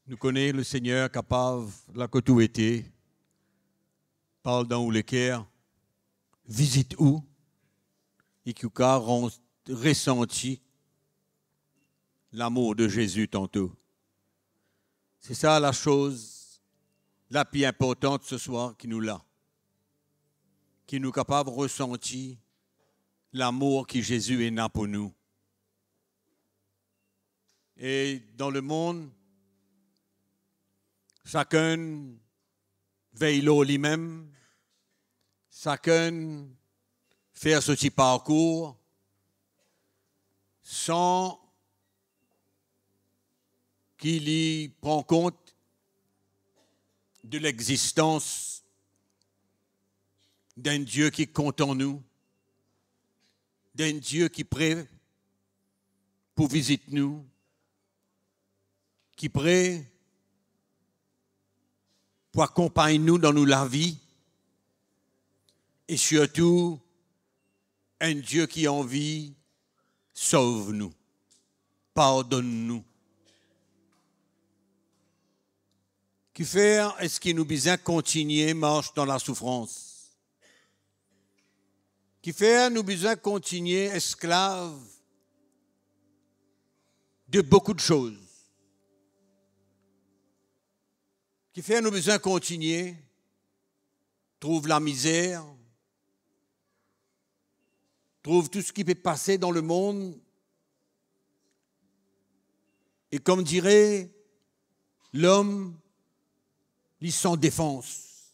Nous connaissons le Seigneur capable, là que tout était, parle dans où les cœurs, visite où, et qui a ressenti l'amour de Jésus tantôt. C'est ça la chose la plus importante ce soir qui nous l'a, qui nous est capable de ressentir l'amour que Jésus est là pour nous. Et dans le monde, chacun veille lui-même, chacun fait ce petit parcours sans qu'il y prend compte de l'existence d'un Dieu qui compte en nous, d'un Dieu qui est prêt pour visiter nous, qui est prêt pour accompagner nous dans la vie, et surtout un Dieu qui a envie, sauve-nous, pardonne-nous. Qui fait, est-ce qu'il nous besoin continuer marche dans la souffrance? Qui fait, nous besoin continuer esclaves de beaucoup de choses? Qui fait, nous besoin continuer, trouve la misère, trouve tout ce qui peut passer dans le monde. Et comme dirait l'homme, il sans défense.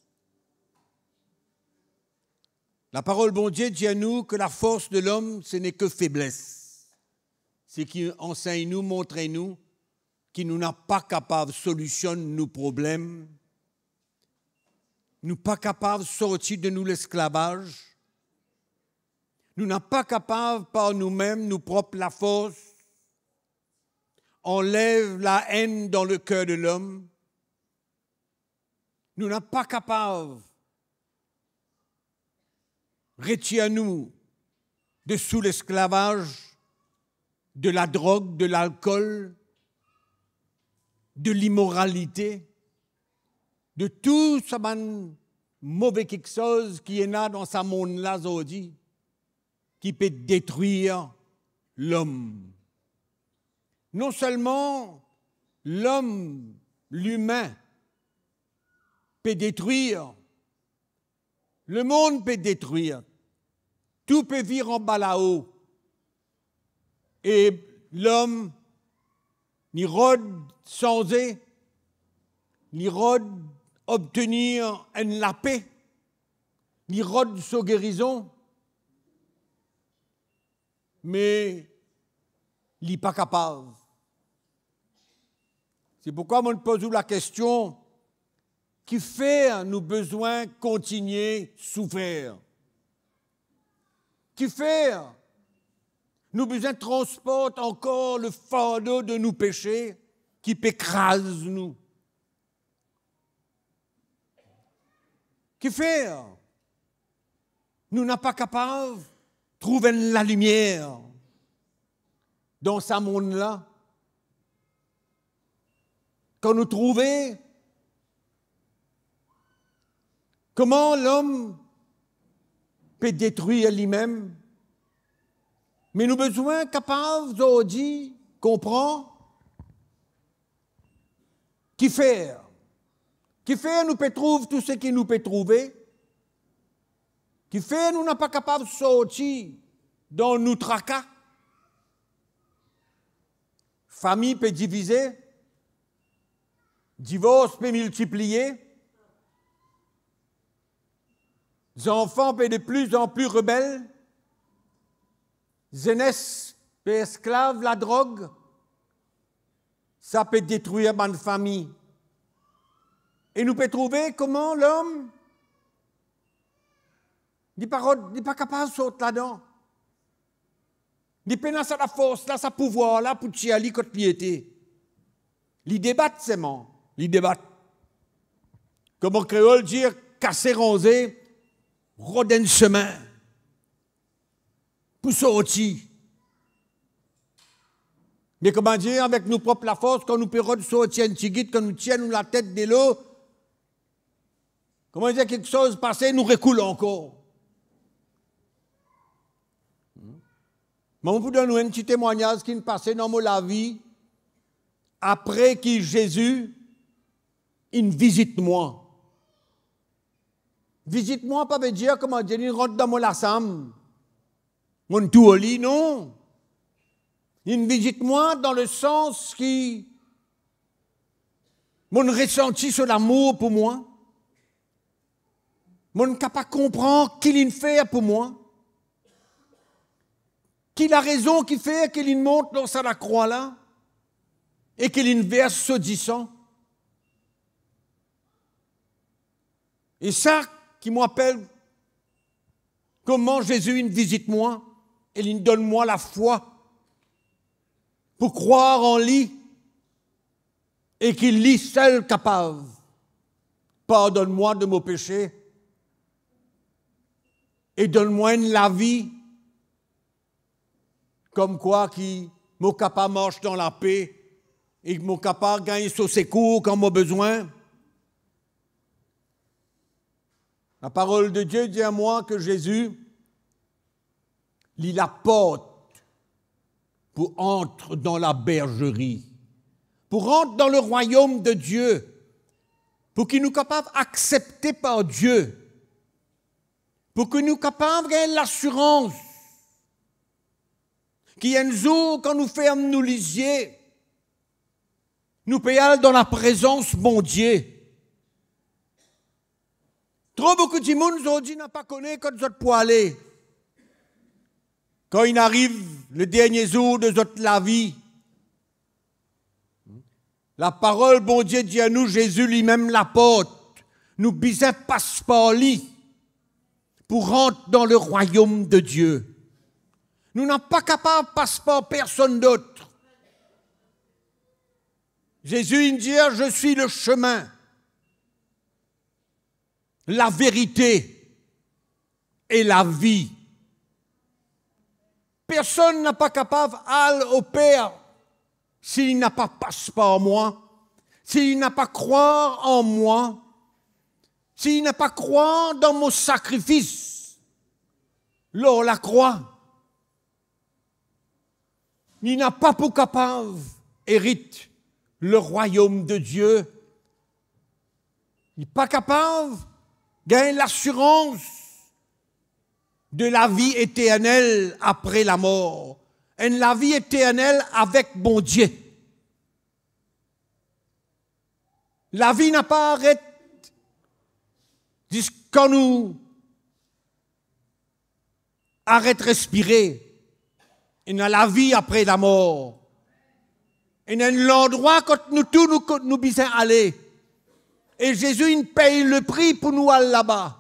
La parole bon Dieu dit à nous que la force de l'homme, ce n'est que faiblesse. C'est qui enseigne nous, montre nous, qui nous n'a pas capable de solutionner nos problèmes, nous pas capable de sortir de nous l'esclavage, nous n'a pas capable par nous-mêmes, nous propres la force, enlève la haine dans le cœur de l'homme, nous n'a pas capable retirer nous de sous l'esclavage, de la drogue, de l'alcool, de l'immoralité, de tout ce mauvais quelque chose qui est là dans ce monde-là aujourd'hui, qui peut détruire l'homme. Non seulement l'homme, l'humain, peut détruire, le monde peut détruire, tout peut virer en bas là-haut. Et l'homme, ni rôde changer, ni rôde obtenir la paix, ni rôde sa guérison, mais il n'est pas capable. C'est pourquoi on pose la question, qui fait nous besoin de continuer à souffrir? Qui fait nous besoin de transporter encore le fardeau de nos péchés qui écrase nous? Qui fait nous n'a pas capable de trouver la lumière dans ce monde-là? Quand nous trouvons comment l'homme peut détruire lui-même, mais nous avons besoin capables d'aujourd'hui comprendre qui faire nous peut trouver tout ce qui nous peut trouver, qui fait nous n'a pas capable de sortir dans nos tracas, famille peut diviser, divorce peut multiplier, les enfants sont de plus en plus rebelles, jeunesse peut esclave la drogue, ça peut détruire ma famille. Et nous pouvons trouver comment l'homme n'est pas capable de sortir là-dedans. Il n'a pas la force, là, sa pouvoir, là, pour tirer ali quand il était. Il débat seulement, il débat. Comme en créole dit, casser ronzé, rodin chemin, pour sortir. Mais comment dire, avec nos propres la force, quand nous pérons sortir une tigite, quand nous tiennons la tête de l'eau, comment dire, quelque chose passé, nous recoule encore. Mais on peut donner un petit témoignage qui nous passait dans la vie, après que Jésus, il visite moi. Visite-moi, pas veut dire, comment dire, il rentre dans mon lassam. Mon tout au lit, non. Il visite-moi dans le sens qui, mon ressenti sur l'amour pour moi. Mon capable de comprendre qu'il fait pour moi. Qu'il a raison qui fait qu'il monte dans sa la croix là. Et qu'il verse ce disant. Et ça qui m'appelle comment Jésus il visite moi et il donne moi la foi pour croire en lui et qu'il est seul capable. Pardonne-moi de mon péché et donne-moi la vie comme quoi qui mon capable marche dans la paix et mon capable gagne son secours quand j'ai besoin. La parole de Dieu dit à moi que Jésus, il la porte pour entrer dans la bergerie, pour entrer dans le royaume de Dieu, pour qu'il nous capable d'accepter par Dieu, pour que nous capables de gagner l'assurance qu'il y a un jour, quand nous fermons nos lisiers, nous payons dans la présence de Dieu. Trop beaucoup de monde aujourd'hui n'a pas connu quand vous êtes aller. Quand il arrive le dernier jour de la vie, la parole, bon Dieu, dit à nous, Jésus lui-même la porte. Nous bisons passe par lui pour rentrer dans le royaume de Dieu. Nous n'sommes pas capables de passer par personne d'autre. Jésus, il dit, je suis le chemin, la vérité et la vie. Personne n'est pas capable d'aller au Père s'il n'a pas passé par moi, s'il n'a pas croire en moi, s'il n'a pas croire dans mon sacrifice, lors la croix. Il n'a pas pour capable hérite le royaume de Dieu. Il n'est pas capable gagner l'assurance de la vie éternelle après la mort. Et la vie éternelle avec bon Dieu. La vie n'a pas arrêté jusqu'à nous arrête de respirer. Il y a la vie après la mort. Il y a l'endroit quand nous tous nous bisons aller. Et Jésus, il paye le prix pour nous aller là-bas.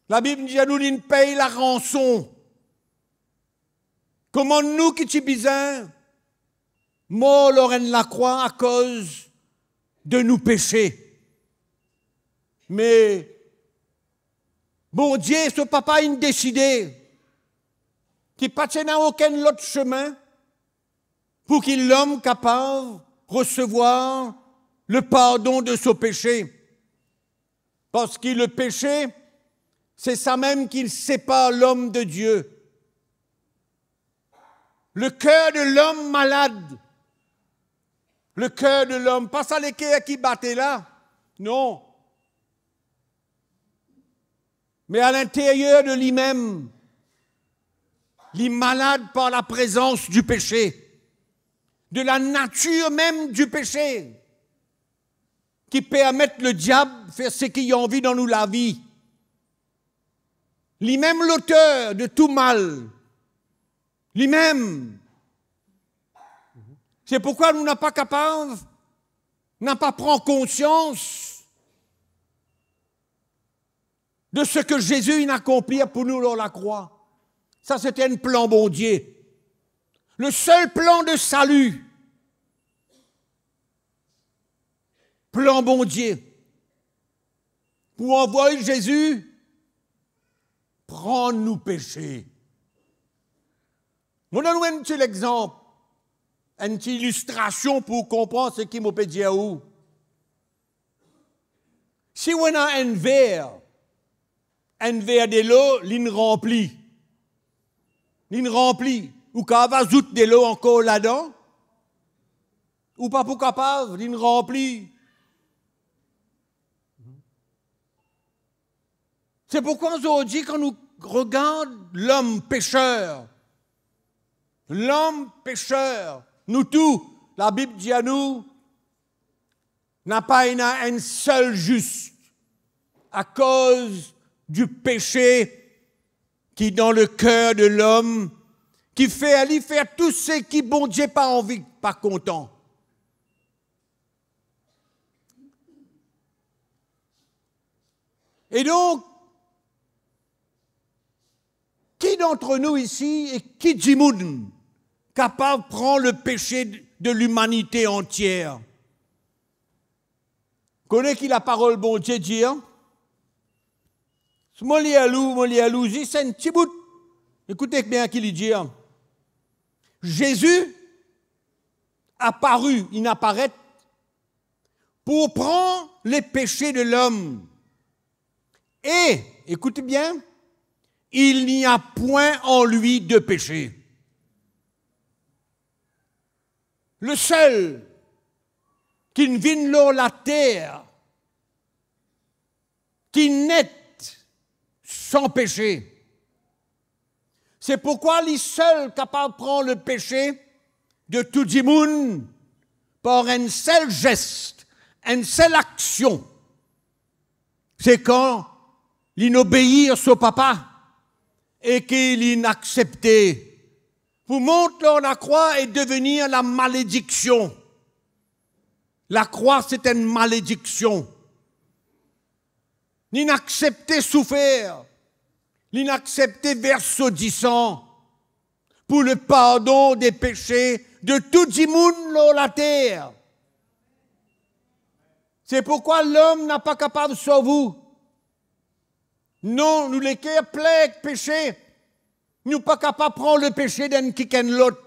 La Bible dit à nous, il paye la rançon. Comment nous qui sommes bisons, mort Lorraine la croix à cause de nos péchés. Mais, bon Dieu, ce papa, il a décidé qu'il n'y a pas aucun autre chemin pour qu'il l'homme capable de recevoir le pardon de son péché. Parce que le péché, c'est ça même qui sépare l'homme de Dieu. Le cœur de l'homme malade, le cœur de l'homme, pas ça les cœurs qui battaient là, non. Mais à l'intérieur de lui-même, il est malade par la présence du péché, de la nature même du péché, qui permet le diable de faire ce qu'il a envie dans nous la vie. Lui-même l'auteur de tout mal, lui-même. C'est pourquoi nous n'sommes pas capables, n'avons pas prendre conscience de ce que Jésus a accompli pour nous dans la croix. Ça, c'était un plan bon Dieu. Le seul plan de salut. Plan bon Dieu. Pour envoyer Jésus prendre nos péchés. On donne un petit exemple. une petite illustration pour comprendre ce qui m'a peut dire où. Si on a un verre de l'eau, l'in rempli. Ou quand on va ajouter de l'eau encore là-dedans, ou pas pour capable, l'in rempli. C'est pourquoi aujourd'hui, quand nous regardons l'homme pécheur, nous tous, la Bible dit à nous, n'a pas un seul juste à cause du péché qui est dans le cœur de l'homme, qui fait aller faire tout ce qui bon Dieu pas envie, pas content. Et donc, qui d'entre nous ici et qui dit moun capable de prendre le péché de l'humanité entière? Connais qui la parole bon Dieu dit, hein? Molialou, c'est un petit bout. Écoutez bien qui lui dit, hein? Jésus apparu, il apparaît pour prendre les péchés de l'homme. Et, écoutez bien, il n'y a point en lui de péché. Le seul qui ne vient dans la terre, qui n'est sans péché. C'est pourquoi les seuls capables de prendre le péché de tout le monde par un seul geste, une seule action. C'est quand il obéit son papa et qu'il accepté pour monter la croix et devenir la malédiction. La croix, c'est une malédiction. L'inaccepter souffert, l'inaccepter versaudissant pour le pardon des péchés de tout le monde sur la terre. C'est pourquoi l'homme n'a pas capable de sauver. Non, nous les cœurs pleins de péché, nous pas capables de prendre le péché d'un qui ken l'autre.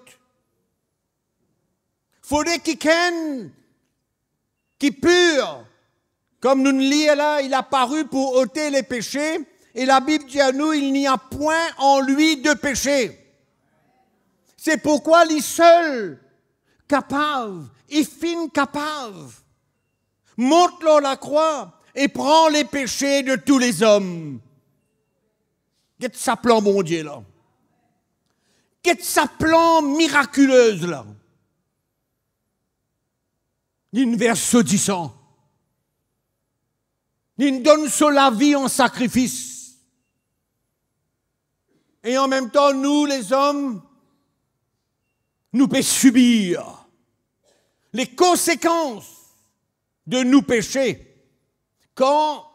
Faudrait qu'il ken qui pur, comme nous le lisons là, il a paru pour ôter les péchés, et la Bible dit à nous, il n'y a point en lui de péché. C'est pourquoi les seuls capables, et fin capables, monte leur la croix et prend les péchés de tous les hommes. Qu'est-ce que ça plan, mon Dieu, là? Qu'est-ce que ça plan miraculeuse, là? Il versaudissant. Il donne sur la vie en sacrifice. Et en même temps, nous, les hommes, nous pouvons subir les conséquences de nos péchés. Quand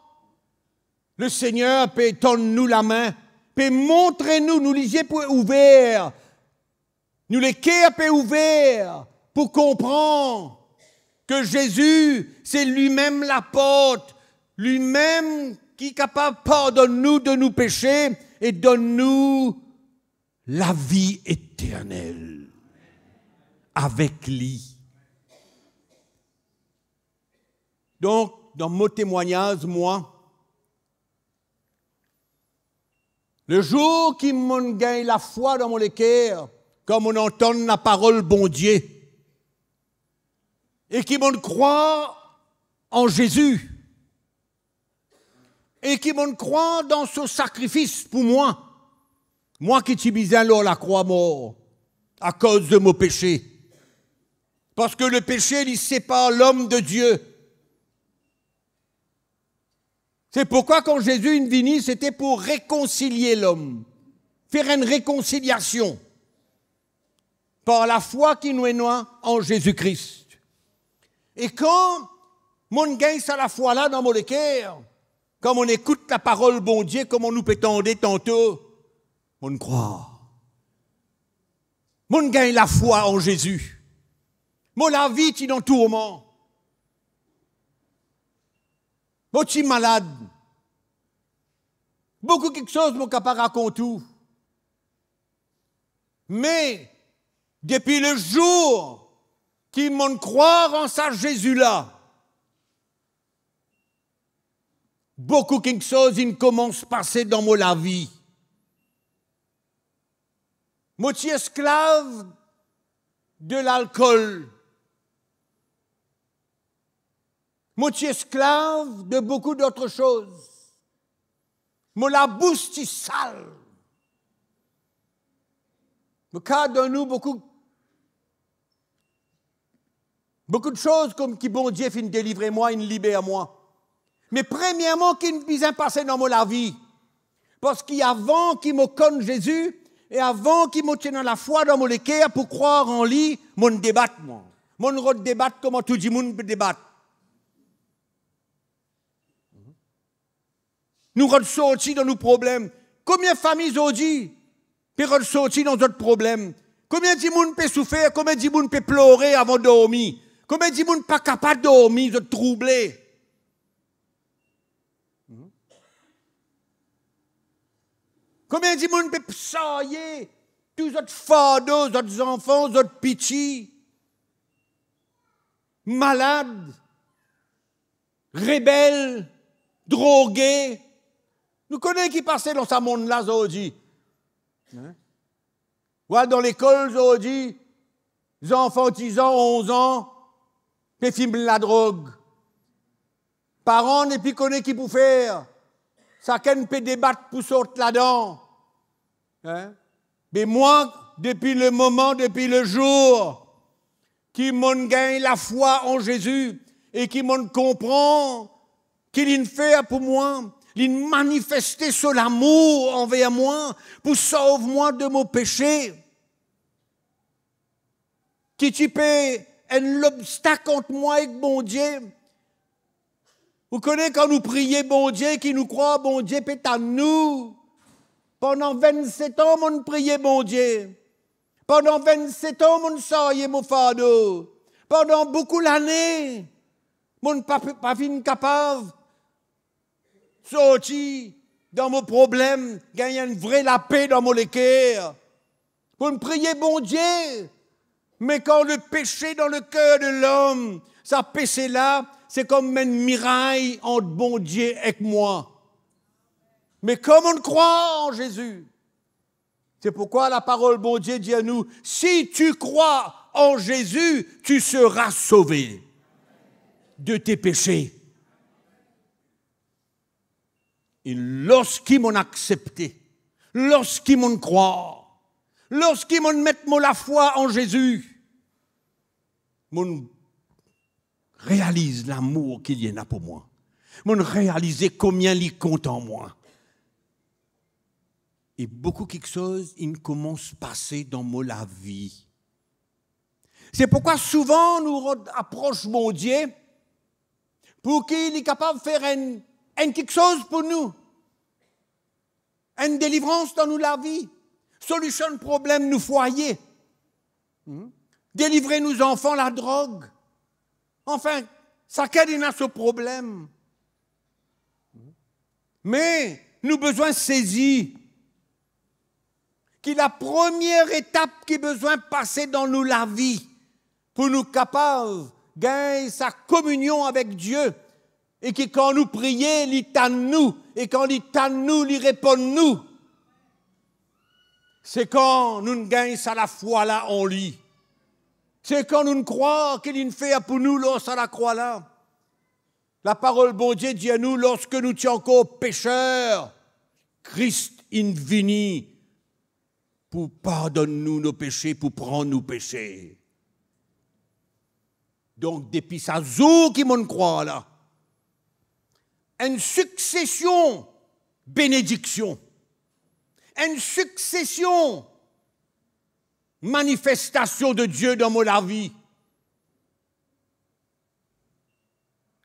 le Seigneur peut tendre nous la main, peut montrer nous les yeux ouverts, nous les cœurs peut ouverts pour comprendre que Jésus, c'est lui-même la porte, lui-même qui est capable de pardonner de nos péchés et donne-nous la vie éternelle avec lui. Donc, dans mon témoignage, moi, le jour qui m'ont gagné la foi dans mon cœur, comme on entend la parole bon Dieu, et qui m'ont croit en Jésus, et qui m'ont croit dans ce sacrifice pour moi qui suis mis alors la croix mort, à cause de mon péché. Parce que le péché, il sépare l'homme de Dieu. C'est pourquoi quand Jésus est venu, c'était pour réconcilier l'homme, faire une réconciliation par la foi qui nous est en Jésus-Christ. Et quand mon gagne ça la foi là dans mon cœur, comme on écoute la parole bon Dieu, comme on nous pétendait tantôt, on croit. Mon gagne la foi en Jésus. Mon la vie est dans tourment. Mon petit malade. Beaucoup quelque chose, mon capable raconte tout. Mais, depuis le jour qui m'ont croire en ça Jésus-là, beaucoup quelque chose il commence à passer dans la vie. Moi, je suis esclave de l'alcool. Moi, je suis esclave de beaucoup d'autres choses. Moi, la bouche est sale. Le cas de nous, beaucoup de choses comme qui, bon Dieu, fin délivrer moi, il libère moi. Mais premièrement, qui me vient passer dans la vie. Parce qu'avant qu'il me connaisse Jésus, et avant qu'il me tienne dans la foi dans mon cœur pour croire en lui, mon débat, moi. Mon redébat, comment tout le monde peut débattre. Nous ressortis dans nos problèmes. Combien de familles aujourd'hui peuvent ressortir dans d'autres problèmes? Combien de monde peut souffrir? Combien de monde peut pleurer avant de dormir? Combien de monde pas capable de dormir, de troubler? Combien de monde peut sailler tous les autres fardeaux, les autres enfants, les autres petits, malades, rebelles, drogués? Nous connaissons qui passait dans ce monde-là aujourd'hui. Voilà, dans l'école aujourd'hui, les enfants 10 ans, 11 ans, puis filment la drogue. Parents ne plus connaissent qui pour faire. Chacun peut débattre pour sortir là-dedans. Mais moi, depuis le jour, qui m'ont gagné la foi en Jésus et qui m'ont comprend qu'il fait pour moi, il manifestait son amour envers moi pour sauver moi de mon péché. Qui tu peux un obstacle entre moi et bon Dieu. Vous connaissez quand nous prions bon Dieu, qui nous croit bon Dieu peut à nous. Pendant 27 ans, on priait bon Dieu. Pendant 27 ans, on saillait mon fardeau. Pendant beaucoup d'années, on n'a pas fini capable de sortir dans mon problème, gagner une vraie la paix dans mon cœur. On priait bon Dieu. Mais quand le péché dans le cœur de l'homme, ça péché là, c'est comme une miraille entre bon Dieu et moi. Mais comme on croit en Jésus, c'est pourquoi la parole bon Dieu dit à nous, si tu crois en Jésus, tu seras sauvé de tes péchés. Et lorsqu'ils m'ont accepté, lorsqu'ils m'ont croit, lorsqu'ils m'ont mis la foi en Jésus, m'ont réalise l'amour qu'il y en a pour moi. M'ont réalisé combien il compte en moi. Et beaucoup quelque chose, il commence à passer dans la vie. C'est pourquoi souvent nous approchons mon Dieu pour qu'il est capable de faire quelque chose pour nous. Une délivrance dans la vie. Solution de problème nous foyer. Délivrer nos enfants la drogue. Enfin, ça cadena ce problème. Mais nous avons besoin de saisir que la première étape qui a besoin de passer dans nous la vie pour nous capables de gagner sa communion avec Dieu et que quand nous prions, il tente nous et quand il tente nous, il répond nous. C'est quand nous gagnons ça la foi là en lui. C'est quand nous croyons qu'il fait pour nous lorsqu'à la croix là. La parole bon Dieu dit à nous, lorsque nous sommes encore pécheurs, Christ est venu pour pardonner nous nos péchés, pour prendre nos péchés. Donc, depuis ça jour qui m'en croit là, une succession bénédiction, une succession manifestation de Dieu dans ma vie.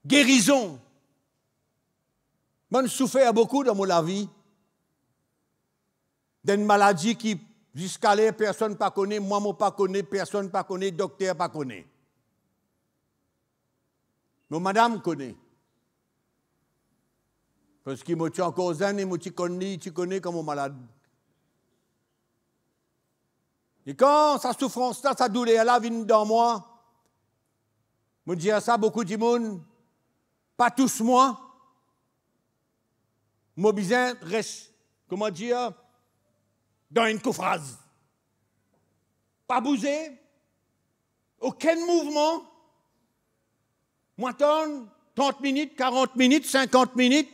Guérison. Moi, je souffert beaucoup dans ma vie. D'une maladie qui, jusqu'à là, personne ne connaît, moi, je ne connais pas, personne ne connaît, docteur ne connaît. Mais madame connaît. Parce qu'il m'a encore jeune et tu connais comme malade. Et quand sa souffrance-là, sa douleur-là vient dans moi, Je dis à ça beaucoup de monde, pas tous moi. Mon besoin reste, comment dire, dans une phrase. Pas bouger, aucun mouvement. Moi, 30 minutes, 40 minutes, 50 minutes,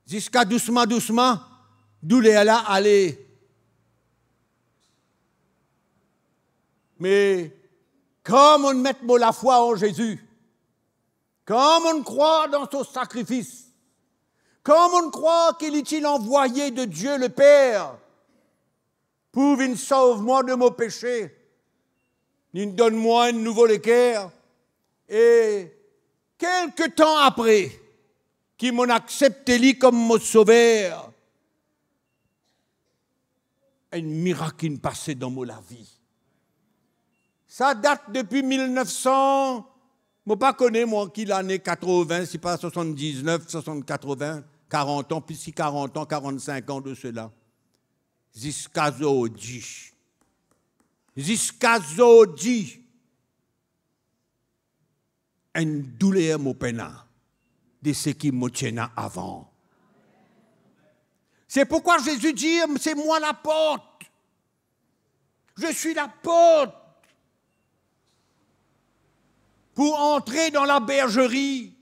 jusqu'à doucement, d'où les là aller. Mais comme on met la foi en Jésus, comme on croit dans son sacrifice, comme on croit qu'il est l'envoyé de Dieu le Père, pour qu'il sauve-moi de mon péché, il donne-moi un nouveau équerre, et quelque temps après, qu'il m'ont accepté lui comme mon sauveur, un miracle passé dans mon la vie. Ça date depuis 1900, je ne pas connais moi qui l'année 80, si pas 79, 60, 80, 40 ans, puis si 40 ans, 45 ans de cela. Jusqu'à aujourd'hui. Jusqu'à aujourd'hui. Un douleur me peine de ce qui me tenait avant. C'est pourquoi Jésus dit, c'est moi la porte. Je suis la porte. Pour entrer dans la bergerie.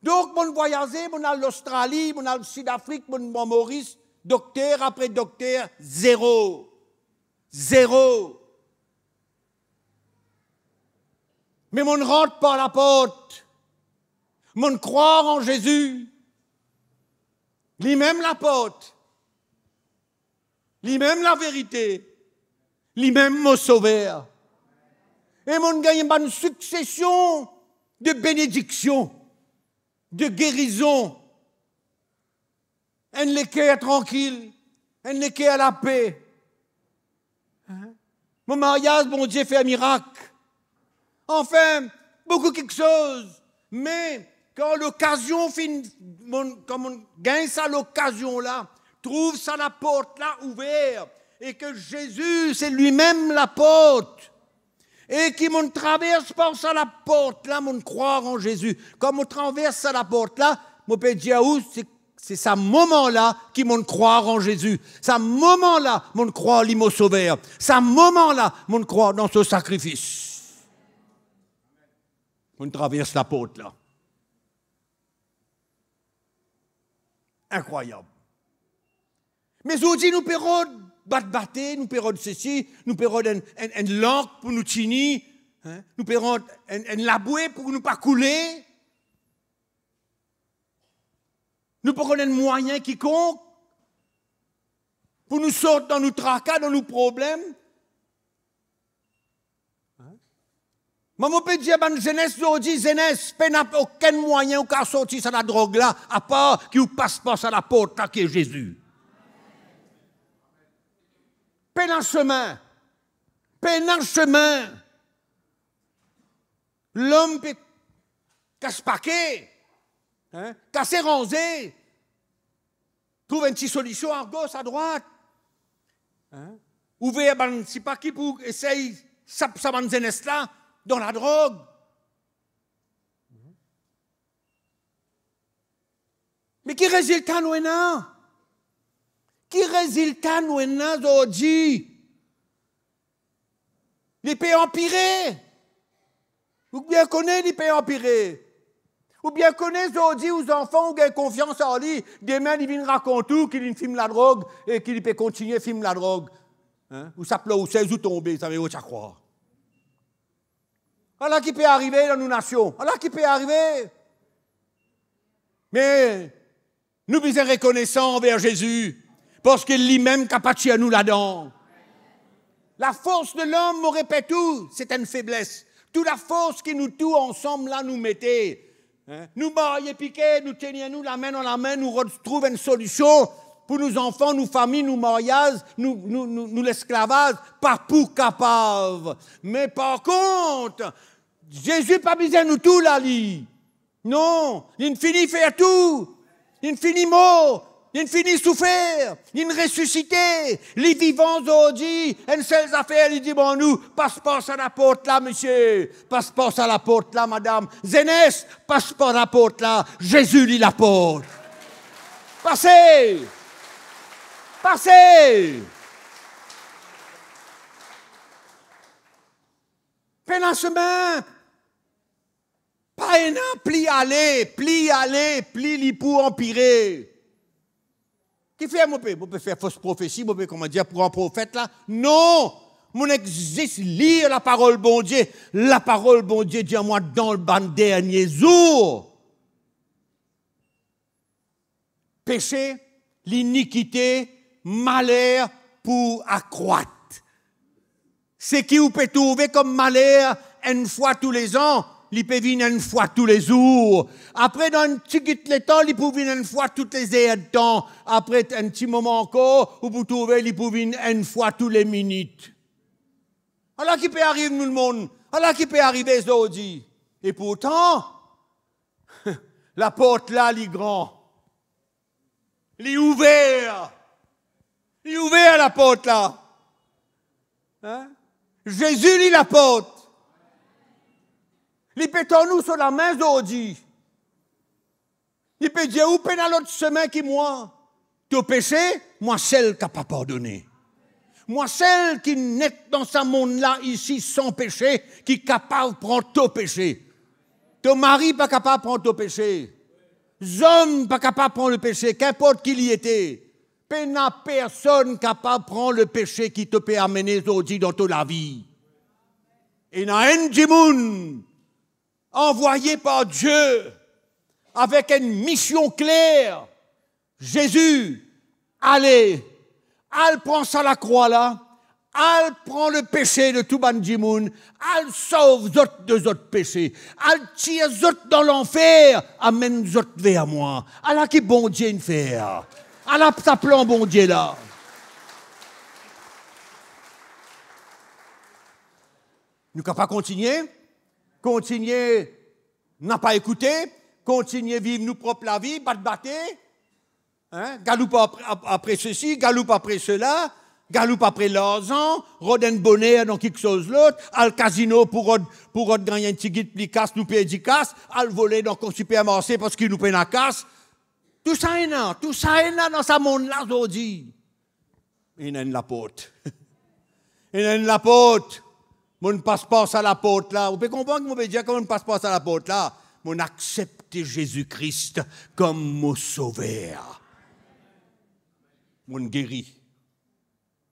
Donc, mon voyagé, mon à l'Australie, mon à Sud-Afrique, mon Maurice, docteur après docteur, zéro. Zéro. Mais mon rentre par la porte. Mon croire en Jésus. Lui-même la porte. Lui-même la vérité. Lui-même mon sauveur. Et mon gagne une succession de bénédictions, de guérisons. Un l'équerre tranquille, un l'équerre à la paix. Mon mariage, mon Dieu fait un miracle. Enfin, beaucoup quelque chose. Mais quand l'occasion finit, quand on gagne ça l'occasion-là, trouve ça la porte là ouverte, et que Jésus, c'est lui-même la porte. Et qui m'on traverse par ça la porte là, m'on croire en Jésus. Comme on traverse ça la porte là, mon père dit c'est ce moment-là qui m'on croire en Jésus. Ce moment-là, m'on croire l'imo sauveur. Ce moment-là, m'on croire dans ce sacrifice. On traverse la porte là. Incroyable. Mais aujourd'hui, nous pérons battre, nous pérons ceci, nous pérons une langue pour nous tenir, hein? Nous pérons un laboué pour nous pas couler. Nous pérons un moyen quiconque pour nous sortir dans nos tracas, dans nos problèmes. Maman peut dire, jeunesse aujourd'hui, jeunesse, n'a aucun moyen ou qu'à sortir de la drogue là, à part qui vous passe pas à la porte là qui est Jésus. Peine en chemin. L'homme peut casse paquet, hein, casser rangé, trouve une petite solution à gauche, à droite. Hein. Ouvert, c'est pas qui pour essayer ça jeunesse là dans la drogue. Mais qui résultat nous est? Qui résultat nous est aujourd'hui? Les pays empirés. Ou bien connaissez les pays empirés. Ou bien connaissez aujourd'hui aux enfants qui ont confiance en lui. Demain, ils viennent raconter tout, qu'ils filment la drogue et qu'ils peuvent continuer à filmer la drogue. Hein? Ou ça pleut, ou c'est, ou tomber, ça veut dire à croire. Alors qui peut arriver dans nos nations? Alors qui peut arriver? Mais nous sommes reconnaissants envers Jésus. Parce que lui-même capable à nous là-dedans. La force de l'homme, on répète tout, c'est une faiblesse. Toute la force qui nous tout ensemble là nous mettait. Hein? Nous marions piqués, nous tenions la main dans la main, nous retrouvons une solution pour nos enfants, nos familles, nos mariages, nous l'esclavage, pas pour capable. Mais par contre, Jésus pas besoin de nous tout là, lui. Non, il finit faire tout. Il finit mort. Il finit souffert, il ressuscité, les vivants ont dit, une seule affaire, il dit, bon, nous, passe à la porte là, monsieur, passe à la porte là, madame, Zénès, passe à la porte là, Jésus lit la porte. Passez! Pénancement! Pas un an, pli aller, pli li pour empirer. Qui fait, mon peut faire fausse prophétie, mon peut, comment dire, pour un prophète là? Non! Mon existe lire la parole bon Dieu. La parole bon Dieu dit à moi dans le dernier jour. Péché, l'iniquité, malheur pour accroître. C'est qui vous peut trouver comme malheur une fois tous les ans, il peut venir une fois tous les jours. Après, dans un petit temps, il peut venir une fois toutes les heures de temps. Après, un petit moment encore, vous trouvez, il peut venir une fois tous les minutes. Alors, qui peut arriver, tout le monde? Alors, qui peut arriver, aujourd'hui? Et pourtant, la porte là, elle est grande. Elle est ouverte. Il est ouvert la porte là. Hein? Jésus lit la porte. Il peut nous sur la main aujourd'hui. Il peut dire, où peut dans l'autre chemin qui moi? Tu péché, moi celle qui n'a pas pardonné. Moi celle qui n'est dans ce monde-là ici sans péché, qui est capable de prendre ton péché. Ton mari pas capable de prendre ton péché. L'homme pas capable de prendre le péché, qu'importe qui y était. Il n'y a personne capable de prendre le péché qui te peut amener aujourd'hui dans toute la vie. Et il y a un démon envoyé par Dieu avec une mission claire. Jésus, allez, elle prend ça la croix là, elle prend le péché de tout bandimoun, elle sauve deux autres péchés, elle tire les autres dans l'enfer, amène les autres vers moi. Alors qui bon Dieu une faire? Elle a sa plan, bon Dieu, là. Nous ne pouvons pas continuer. Continuer, n'a pas écouté. Continuer, vivre nous propre la vie, battre. Hein? Galoupe après ceci, galoupe après cela, galoupe après l'argent, roden bonheur dans quelque chose l'autre, al casino pour gagner un petit guide plus casse, nous payer 10 casses, al voler dans le supermarché parce qu'il nous paye la casse. Tout ça est là dans ce monde-là aujourd'hui. Il y a la porte. Il y a la porte. Mon passe à la porte là. Vous pouvez comprendre que mon dire comment on passe à la porte là. Mon accepter Jésus-Christ comme mon sauveur. Mon guéri.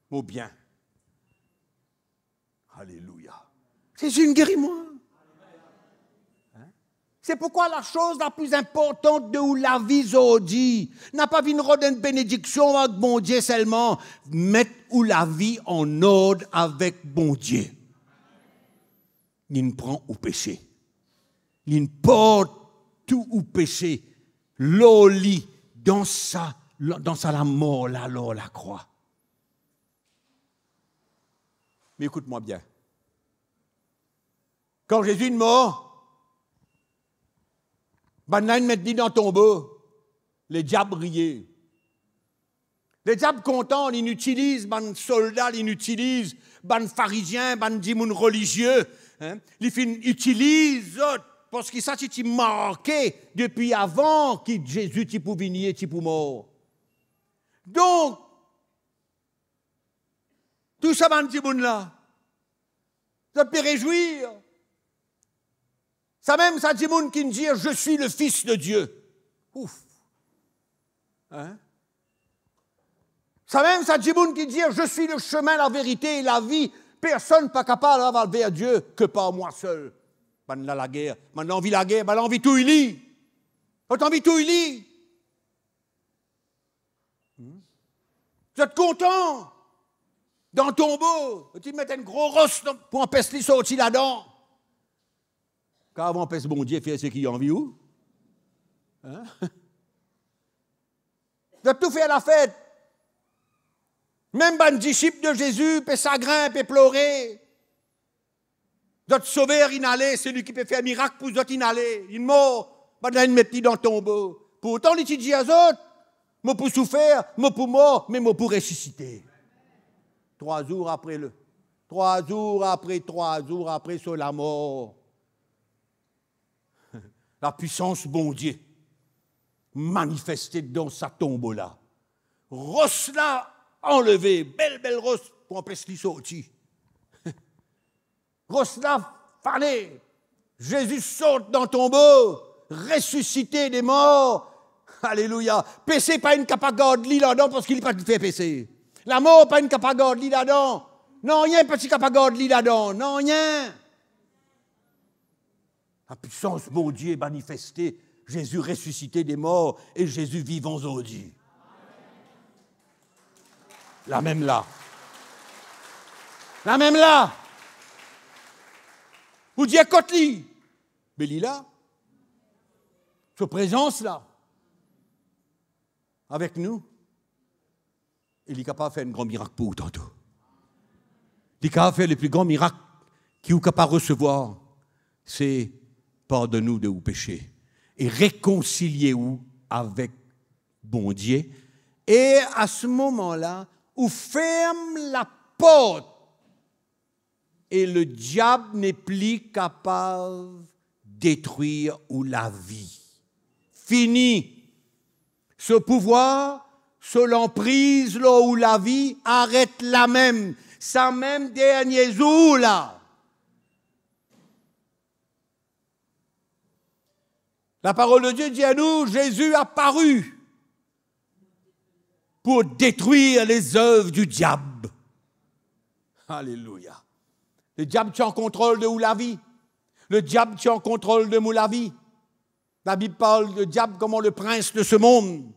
Mon bien. Alléluia. Jésus une guérit moi. C'est pourquoi la chose la plus importante de où la vie aujourd'hui n'a pas vu une bénédiction avec bon Dieu seulement, mettre où la vie en ordre avec bon Dieu. Il ne prend au péché. Il ne porte tout au péché. L'oli dans sa la mort, là, la croix. Mais écoute-moi bien. Quand Jésus est mort, Banane met dit dans le tombeau, les diables riaient. Les diables contents, ils utilisent ban soldats, ils utilisent ban pharisiens, ban dimoun religieux, hein? Ils utilisent parce qu'ils savent qu'ils marqué depuis avant que Jésus t'y pour venir, t'y pour mort. Donc, tout ça ban dimoun là, ça peut réjouir. Ça même, ça dit moun qui dit, je suis le Fils de Dieu. Ouf. Hein? Ça même, ça dit moun qui dit, je suis le chemin, la vérité et la vie. Personne n'est pas capable d'aller vers Dieu que par moi seul. Maintenant, la guerre. Maintenant, on vit la guerre. Maintenant, on vit tout il Quand on vit tout il Vous êtes content dans le tombeau. Tu mets une grosse rosse pour empêcher les sortir là-dedans. Quand avant pèse bon Dieu, faire ce qui en vit où? Hein? Vous avez tout fait à la fête. Même un disciple de Jésus peut s'agrimper, peut pleurer. D'autres sauveurs inhalés, celui qui peut faire un miracle pour d'autres inhalés. Il mort, pas de mettre dans le tombeau. Pourtant, il dit aux autres, Moi pour souffrir, moi pour mort, mais moi pour ressusciter. 3 jours après 3 jours après sur la mort. La puissance bon Dieu manifestée dans sa tombe là. Rosse là enlevé, belle rosse pour empêcher lui sortir. Rosse là fallait. Jésus saute dans ton tombeau, ressuscité des morts. Alléluia. Péché pas une capagode li là-dedans parce qu'il n'est pas fait péché. La mort pas une capagode li là-dedans. Non, rien petit capagode li là-dedans. Non, rien. La puissance, bon Dieu, est manifestée. Jésus ressuscité des morts et Jésus vivant aujourd'hui. La même là. La même là. Vous dites Kotli. Mais il est là. Sa présence là. Avec nous. Il est capable de faire un grand miracle pour vous tantôt. Il est capable de faire le plus grand miracle qu'il est capable de recevoir. C'est pardonne-nous de vos péchés et réconciliez-vous avec bon Dieu. Et à ce moment-là, on ferme la porte et le diable n'est plus capable de détruire ou la vie. Fini. Ce pouvoir, ce l'emprise là où la vie arrête la même. Ça même dernier jour là. La parole de Dieu dit à nous, Jésus a paru pour détruire les œuvres du diable. Alléluia. Le diable tient en contrôle de où la vie. Le diable tient en contrôle de où la vie. La Bible parle de diable comme le prince de ce monde.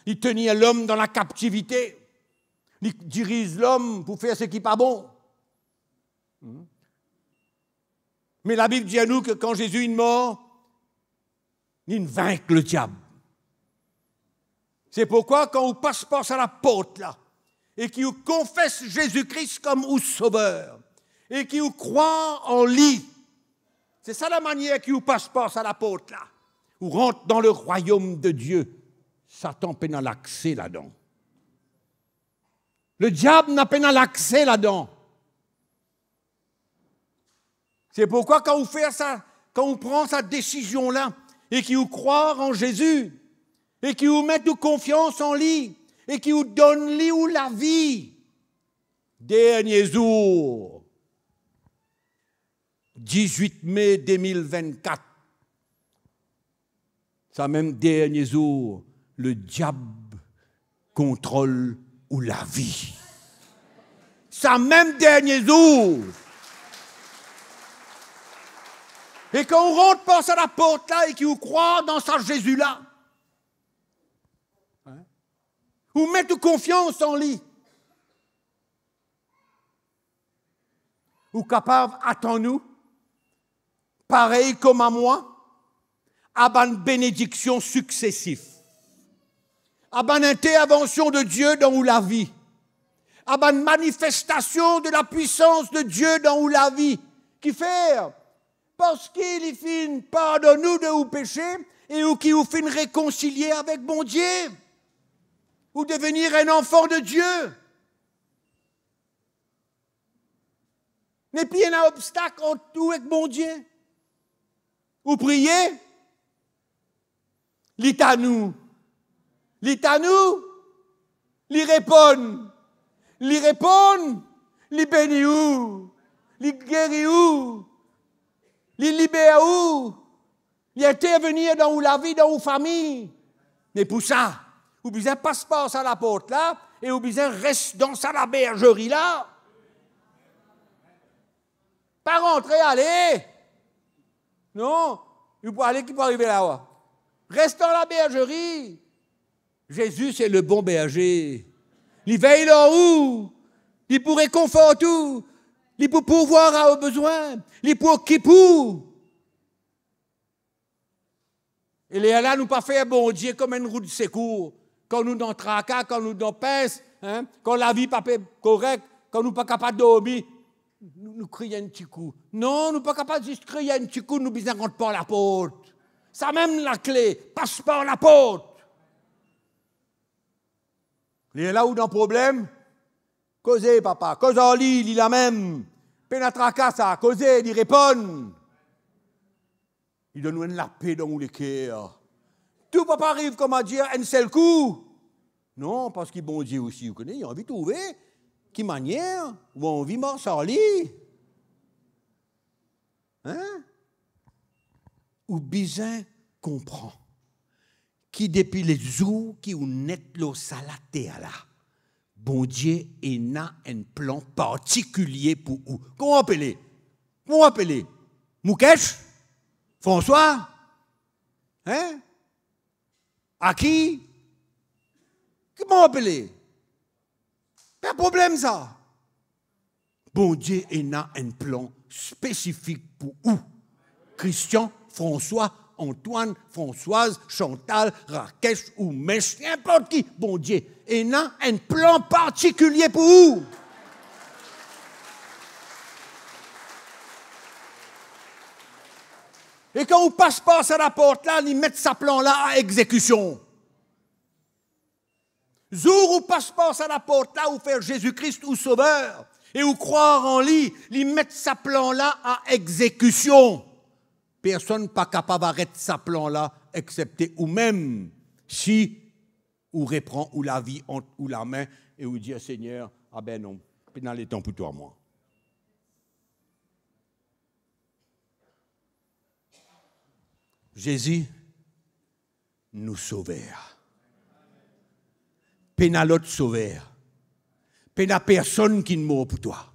Il tenait l'homme dans la captivité. Il dirige l'homme pour faire ce qui n'est pas bon. Mais la Bible dit à nous que quand Jésus est mort, il vaincre le diable. C'est pourquoi quand on passe à la porte là, et qu'on confesse Jésus-Christ comme au sauveur, et qu'on croit en lui, c'est ça la manière qu'on passe à la porte là, on rentre dans le royaume de Dieu. Satan peine à l'accès là-dedans. Le diable n'a peine à l'accès là-dedans. C'est pourquoi quand on fait ça, quand on prend cette décision-là, et qui vous croient en Jésus, et qui vous mettent confiance en lui, et qui vous donnent lui ou la vie. Dernier jour, 18 mai 2024, ça même dernier jour, le diable contrôle ou la vie. Ça même dernier jour. Et quand on rentre passe à la porte là et qu'on croit dans ça Jésus-là, vous mettez confiance en lui. Vous capable, attends-nous, pareil comme à moi, à une bénédiction successive, à une intervention de Dieu dans la vie, à une manifestation de la puissance de Dieu dans la vie, qui fait parce qu'il finit pardonne-nous de vos péchés et qui vous finit réconcilier avec bon Dieu, ou devenir un enfant de Dieu. N'est plus un obstacle autour avec bon Dieu. Vous priez, l'est à nous, l'y répond, l'y bénit où, l'y guérit où, l'y libère où, l'y intervenir dans la vie, dans la famille. Mais pour ça, vous besoin passe à la porte là, et vous besoin reste dans la bergerie là. Pas rentrer, allez. Non, vous pouvez aller, qui peut arriver là-haut. Reste dans la bergerie. Jésus, c'est le bon berger. Il veille là où, il pour réconforter tout, il pour pourvoir à vos besoins, il pour qui pour. Et là, nous pas faire bon Dieu comme une roue de secours. Quand nous dans tracas, quand nous dans pince, quand la vie pas correcte, quand nous pas capable de dormir, nous crions un petit coup. Non, nous pas capable de juste crier un petit coup, nous besoin de rentrer par la porte. Ça même la clé, passe par la porte. Il est là où dans le problème? Causez, papa. Cause en lit, il a même. Pénétraka, ça. Causez, il répond. Il donne la paix dans le cœur. Tout papa arrive, comme à dire, un seul coup. Non, parce qu'il bon Dieu aussi, vous connaissez, il a envie de trouver. Qui manière? Ou envie de marcher en lit? Hein? Ou bizarre comprend. Qui depuis les jours qui ont net l'eau salaté là. Bon Dieu, il a un plan particulier pour vous. Comment appeler? Comment appeler? Moukesh? François? Hein? À qui? Comment appeler? Pas de problème ça. Bon Dieu, il a un plan spécifique pour vous. Christian, François, Antoine, Françoise, Chantal, Rakesh ou Mèche, n'importe qui. Bon Dieu, il a un plan particulier pour vous. Et quand vous passe par la porte là, ils mettent sa plan là à exécution. Jour où passe par la porte là, où faire Jésus-Christ ou Sauveur, et où croire en lui, ils mettent sa plan là à exécution. Personne n'est pas capable d'arrêter sa plan là, excepté ou même si ou reprend ou la vie ou la main et ou dit Seigneur, ah ben non, dans les temps pour toi moi. Jésus nous sauveur. Pena l'autre sauveur. Pena personne qui ne meurt pour toi.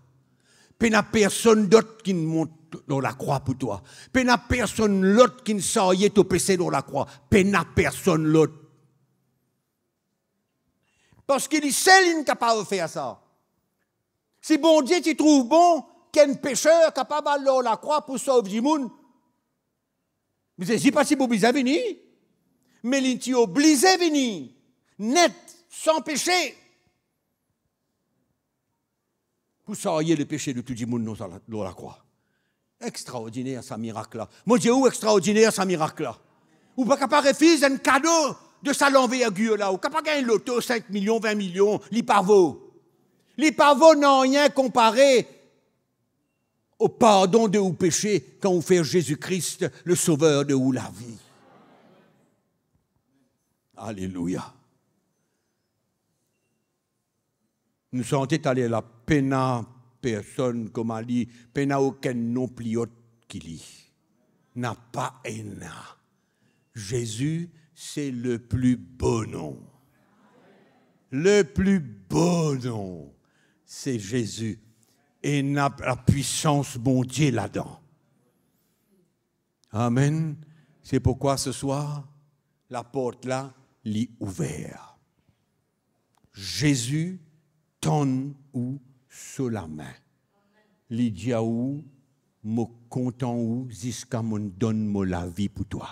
Pena personne d'autre qui ne monte dans la croix pour toi. Pena personne l'autre qui ne s'aille au péché dans la croix. Pena personne l'autre. Parce qu'il est seul incapable de faire ça. Si bon Dieu tu trouves bon qu'un pécheur capable d'aller dans la croix pour sauver du monde, mais c'est pas si vous obligez à venir, mais il est obligé à venir, net, sans péché, pour s'ailler le péché de tout le monde dans la croix. Extraordinaire, ce miracle-là. Mon Dieu, où extraordinaire, ce miracle-là. Ou pas capable de refuser un cadeau de sa envergure-là, ou capable de gagner l'auto, 5 millions, 20 millions, les pavots. Les pavots n'ont rien comparé au pardon de vos péchés quand vous faites Jésus-Christ, le sauveur de vous la vie. Alléluia. Nous sommes allés à la peine personne, comme a dit, peine aucun non plus autre qui lit. N'a pas un. Jésus, c'est le plus beau nom. Le plus beau nom, c'est Jésus. Et n'a la puissance, bon Dieu, là-dedans. Amen. C'est pourquoi ce soir, la porte là, l'est ouverte. Jésus tonne ou sur la main. Lydia ou, me content ou, jusqu'à me donne la vie pour toi.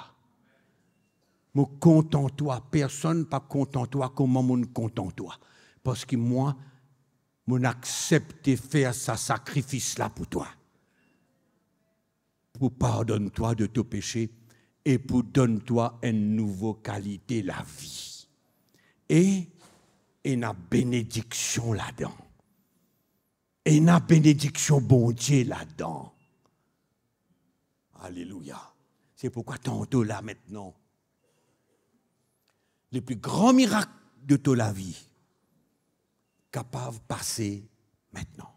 Me content toi, personne pas content toi, comment me content toi. Parce que moi, mon accepter faire ce sacrifice-là pour toi. Pour pardonner toi de tes péchés et pour donner toi une nouvelle qualité de la vie. Et une bénédiction là-dedans. Et une bénédiction bon Dieu là-dedans. Alléluia. C'est pourquoi tantôt là maintenant, le plus grand miracle de toute la vie, capable de passer maintenant.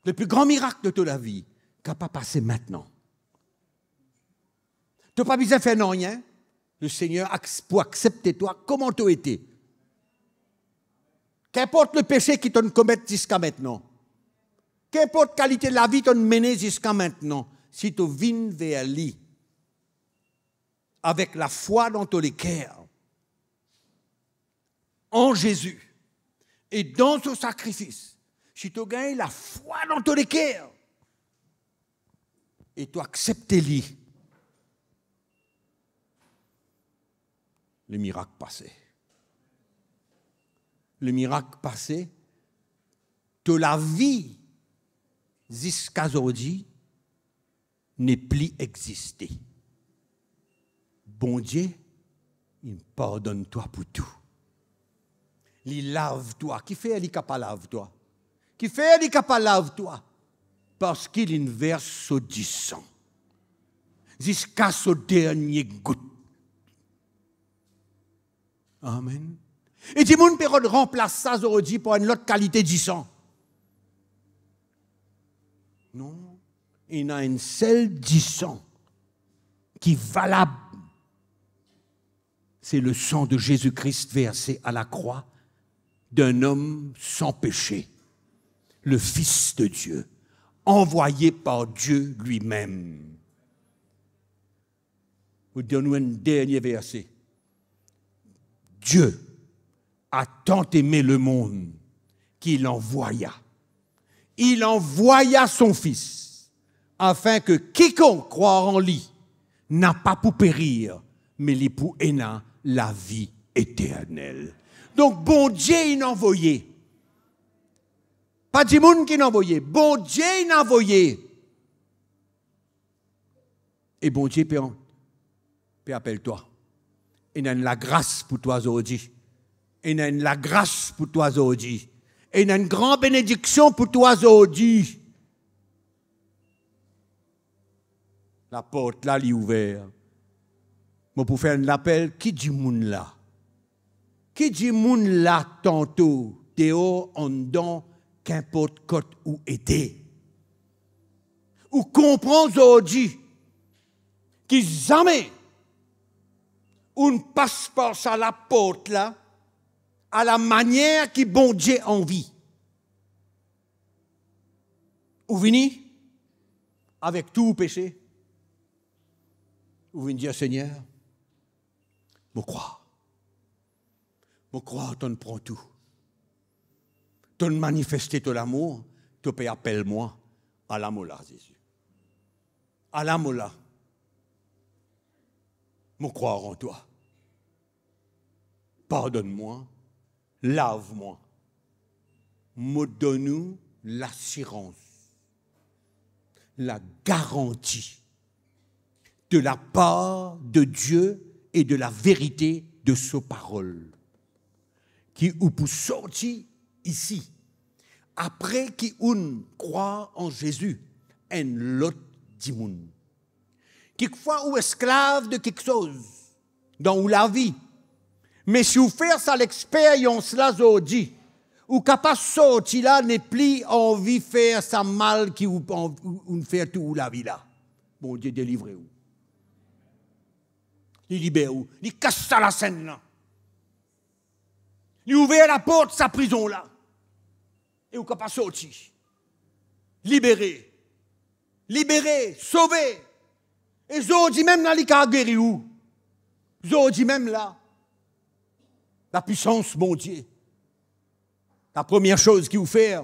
Le plus grand miracle de toute la vie, capable de passer maintenant. Tu n'as pas besoin de faire rien. Le Seigneur, pour accepter toi, comment tu as été. Qu'importe le péché qui t'ont commis jusqu'à maintenant. Qu'importe la qualité de la vie t'ont mené jusqu'à maintenant. Si tu viens vers lui, avec la foi dans ton cœur, en Jésus, et dans son sacrifice, si tu gagnes la foi dans ton cœur, et tu acceptes lui, le miracle passé. Le miracle passé, de la vie jusqu'à aujourd'hui n'est plus existé. Bon Dieu, il pardonne toi pour tout. Il lave-toi. Qui fait il capable lave-toi? Qui fait il capable lave-toi? Parce qu'il inverse au 10 sang. Jusqu'à ce dernier goutte. Amen. Et du monde peut remplacer ça aujourd'hui pour une autre qualité de sang. Non. Il y a une seule 10 sang qui est valable. C'est le sang de Jésus-Christ versé à la croix d'un homme sans péché, le Fils de Dieu, envoyé par Dieu lui-même. Vous donnez un dernier verset. Dieu a tant aimé le monde qu'il envoya. Il envoya son Fils, afin que quiconque croit en lui n'a pas pour périr, mais il pour aimer la vie éternelle. Donc, bon Dieu, il a envoyé. Pas du monde qui l'a envoyé. Bon Dieu, il a envoyé. Et bon Dieu, appelle-toi. Il a la grâce pour toi aujourd'hui. Il a la grâce pour toi aujourd'hui. Il a une grande bénédiction pour toi aujourd'hui. La porte là, elle est ouverte. Mais pour faire un appel, qui dit moun là? Qui dit moun là tantôt? Théo, en don, qu'importe côté où était. Ou comprends aujourd'hui qui jamais on passe par ça la porte là, à la manière qui bon Dieu envie. Ou vini avec tout péché. Ou vini dire Seigneur, me crois. Me crois, tu prends tout. Tu manifestes ton amour, tu peux appeler moi à l'amour là, Jésus. À l'amour là. Me croire en toi. Pardonne-moi, lave-moi. Me donne-nous l'assurance, la garantie de la part de Dieu et de la vérité de sa parole. Qui ou pour sortir ici, après qui on croit en Jésus, un lot d'imoun. Quelquefois ou esclave de quelque chose, dans la vie. Mais si vous faites ça l'expérience là aujourd'hui, ou capable de sortir là, n'est plus envie de faire ça mal qui ou fait tout la vie là. Bon Dieu délivre vous. Il libère vous. Il casse ça la scène là. Il ouvre la porte de sa prison là. Et vous capable de sortir. Libéré. Libéré. Sauvé. Et aujourd'hui même là, il a guéri où? Aujourd'hui même là. La puissance, mon Dieu. La première chose qu'il vous fait,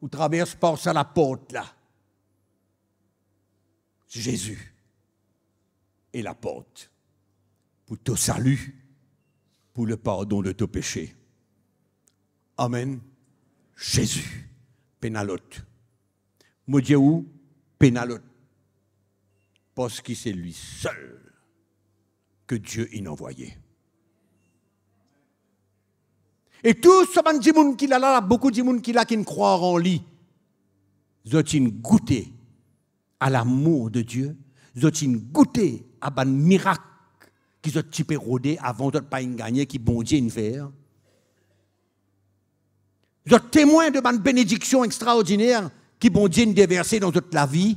vous traversez par ça la porte là. Jésus est la porte pour ton salut, pour le pardon de tes péchés. Amen. Jésus, pénalote. Mon Dieu, où? Pénalote. Parce que c'est lui seul que Dieu a envoyé. Et tout ce monde qui là, beaucoup de monde qui là qui ne croient en lui, ils ont goûté à l'amour de Dieu, ils ont goûté à un miracle qu'ils ont typé rodé avant de ne pas gagner, qui bon Dieu faire. Ils ont témoin de une bénédiction extraordinaire qui bon Dieu déversé dans toute la vie.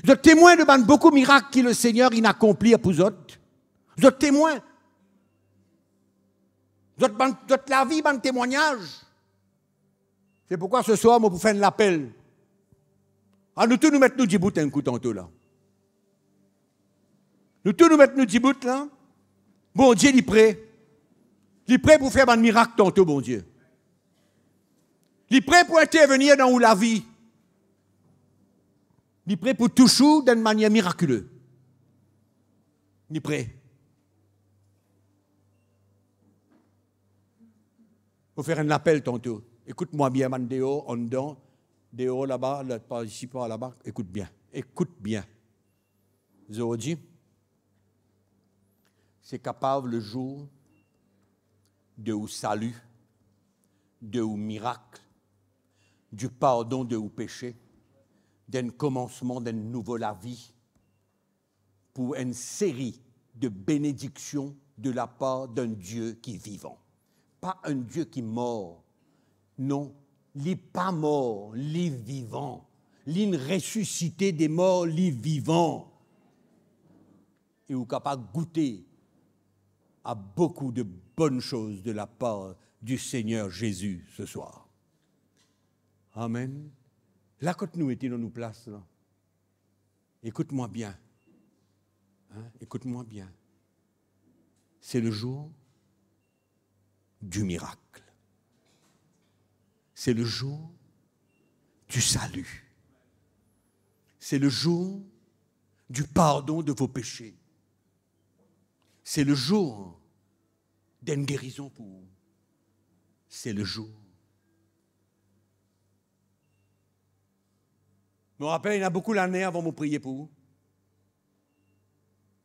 Ils ont témoin de beaucoup de miracles que le Seigneur a accompli pour eux autres. Ils ont témoin. Toute la vie, un témoignage. C'est pourquoi ce soir, je vous fais un appel. À nous tous nous mettre nous 10 bouts un coup tantôt là. Nous tous nous mettre nous 10 bouts là. Bon Dieu, il est prêt. Il est prêt pour faire un miracle tantôt, bon Dieu. Il est prêt pour intervenir dans la vie. Il est prêt pour toucher d'une manière miraculeuse. Il est prêt. Il faut faire un appel tantôt. Écoute-moi bien, man, dehors, en dedans, dehors là-bas, pas ici, pas là-bas. Écoute bien. Écoute bien. Aujourd'hui, c'est capable le jour de ou salut, de ou miracle, du pardon de ou péché, d'un commencement d'une nouvelle vie, pour une série de bénédictions de la part d'un Dieu qui est vivant. Pas un Dieu qui est mort. Non, il n'est pas mort, il est vivant. Il est ressuscité des morts, il est vivant. Et vous êtes capable de goûter à beaucoup de bonnes choses de la part du Seigneur Jésus ce soir. Amen. Là, quand nous étions dans nos places, là, écoute-moi bien. Hein, écoute-moi bien. C'est le jour du miracle. C'est le jour du salut. C'est le jour du pardon de vos péchés. C'est le jour d'une guérison pour vous. C'est le jour. Je me rappelle, il y en a beaucoup l'année avant de me prier pour vous.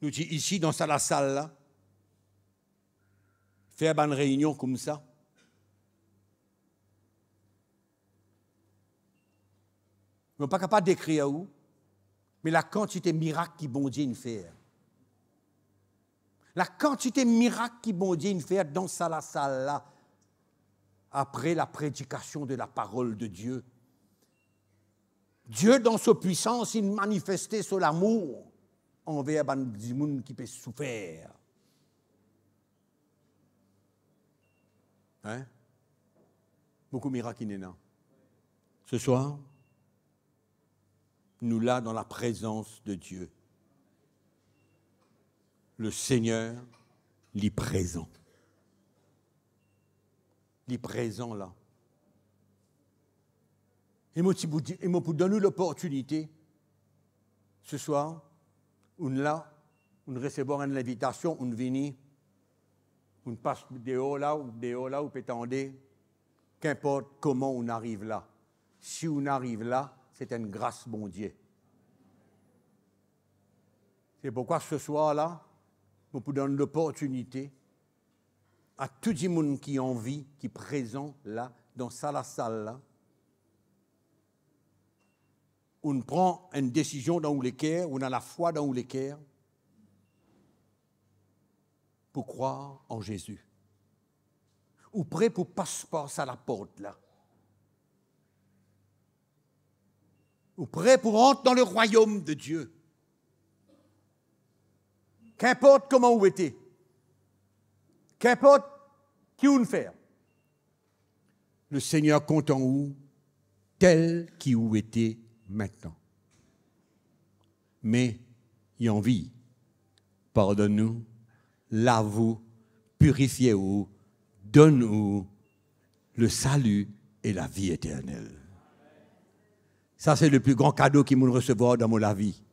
Nous sommes ici, dans la salle, là, faire une réunion comme ça. Je ne suis pas capable d'écrire où, mais la quantité de miracles qui bon Dieu nous fait. La quantité de miracles qui bon Dieu nous fait dans la salle, là, après la prédication de la parole de Dieu. Dieu, dans sa puissance, il manifestait son amour envers les gens qui peuvent souffrir. Hein? Beaucoup de miracles qui sont. Ce soir, nous là dans la présence de Dieu. Le Seigneur, il est présent. Il est présent là. Et moi, pour donner l'opportunité, ce soir, on là, on recevra une invitation, on vient, on passe dehors là, ou pétendé, qu'importe comment on arrive là. Si on arrive là, c'est une grâce, bon Dieu. C'est pourquoi ce soir-là, pour donner l'opportunité à tout le monde qui a envie, qui est présent là, dans la salle là, on prend une décision dans les cœurs, on a la foi dans les cœurs pour croire en Jésus. Ou prêt pour passer à la porte là. Ou prêt pour entrer dans le royaume de Dieu. Qu'importe comment vous êtes, qu'importe qui vous fait, le Seigneur compte en vous tel qui vous était maintenant. Mais il a envie, pardonne-nous, lave-vous, purifiez-vous, donne-nous le salut et la vie éternelle. Ça, c'est le plus grand cadeau qu'il m'ont recevoir dans mon vie.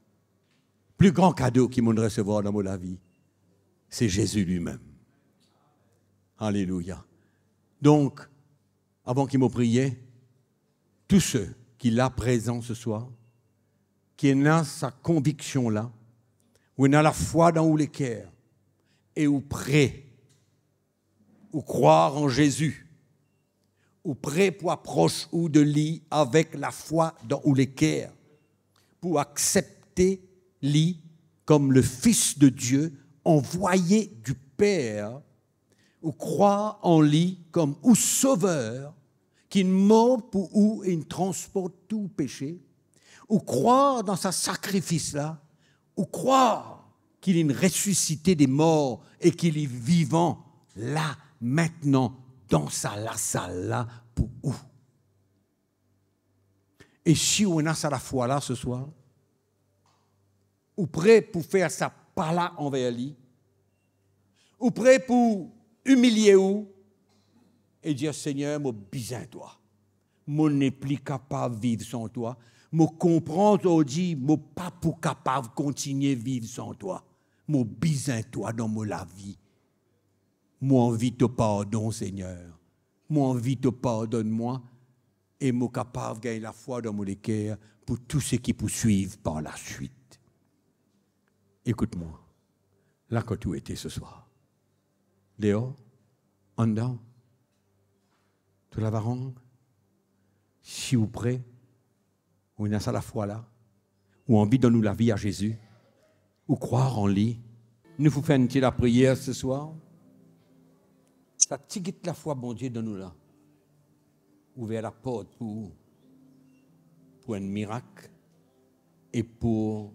Plus grand cadeau qu'il m'ont recevoir dans mon vie, c'est Jésus lui-même. Alléluia. Donc, avant qu'il me prié, tous ceux qui là présents ce soir, qui ont sa conviction là, ou ont la foi dans les cœurs, et ou prêt, ou croire en Jésus, ou prêt pour approcher ou de lui avec la foi dans les cœurs, pour accepter lui comme le Fils de Dieu envoyé du Père, ou croire en lui comme ou sauveur, qui mort pour ou il transporte tout péché, ou croire dans sa sacrifice là, ou croire qu'il est ressuscité des morts et qu'il est vivant là, maintenant, dans la salle là, pour où. Et si on a ça la foi là ce soir, ou prêt pour faire sa pala envers lui, ou prêt pour humilier ou et dire Seigneur, moi besoin de toi. Moi n'est plus capable de vivre sans toi. Moi comprends aujourd'hui, moi pas pour capable de continuer à vivre sans toi. Moi besoin de toi dans ma vie. Moi envie de te pardon, Seigneur. Moi envie de te pardonne-moi et moi capable de gagner la foi dans mon cœur pour tous ceux qui poursuivent par la suite. Écoute-moi, là quand tu étais ce soir, Léo, en dedans, tout la varon, si vous prêt, on a ça la foi là, ou envie de nous la vie à Jésus, ou croire en lui. Nous vous faisons la prière ce soir. Ça tigite la foi, bon Dieu, de nous là. Ouvert la porte pour un miracle et pour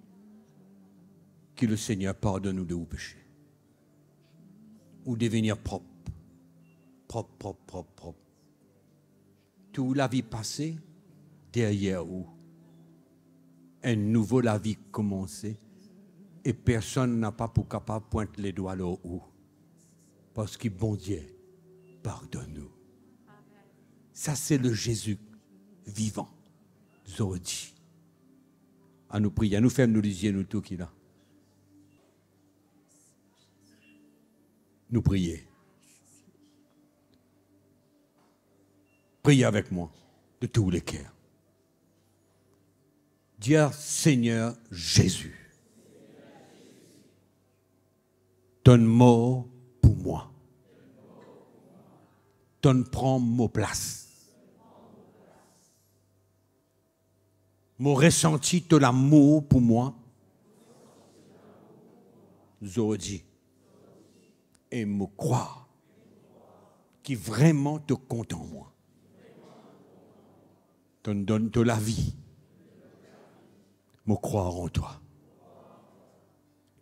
que le Seigneur pardonne nous de vos péchés. Ou devenir propre. Propre. Toute la vie passée, derrière vous. Un nouveau la vie commencé. Et personne n'a pas pour capable de pointer les doigts là haut. Parce que bon Dieu, pardonne-nous. Ça, c'est le Jésus vivant. Nous aurait dit. À nous prier, à nous faire nous lisier nous tout qui là. Nous prier. Priez avec moi de tous les cœurs. Dis Seigneur Jésus, donne-moi pour moi. Prends mon place. Mon ressenti de l'amour pour moi. J'aurais dit. Et me croire qui vraiment te compte en moi. Donne de la vie. Me croire en toi.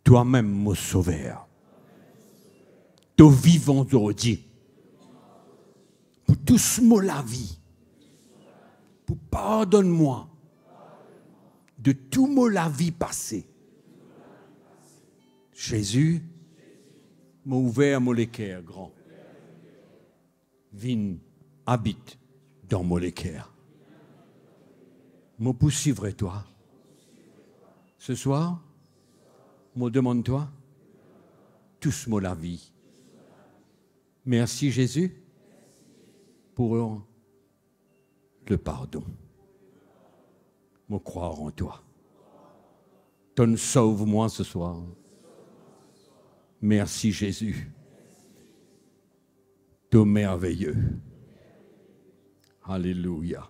Toi-même, mon sauveur. Te vivant, j'aurais dit. Pour tous mots la vie. Pour pardonne-moi de tout mot la vie passée. Jésus m'a ouvert mon équerre grand. Viens, habite dans mon équerre. Me poursuivrai toi. Ce soir, me demande-toi tous mots la vie. Merci Jésus pour le pardon. Me croire en toi. Donne sauve-moi ce soir. Merci Jésus. Toi merveilleux. Alléluia.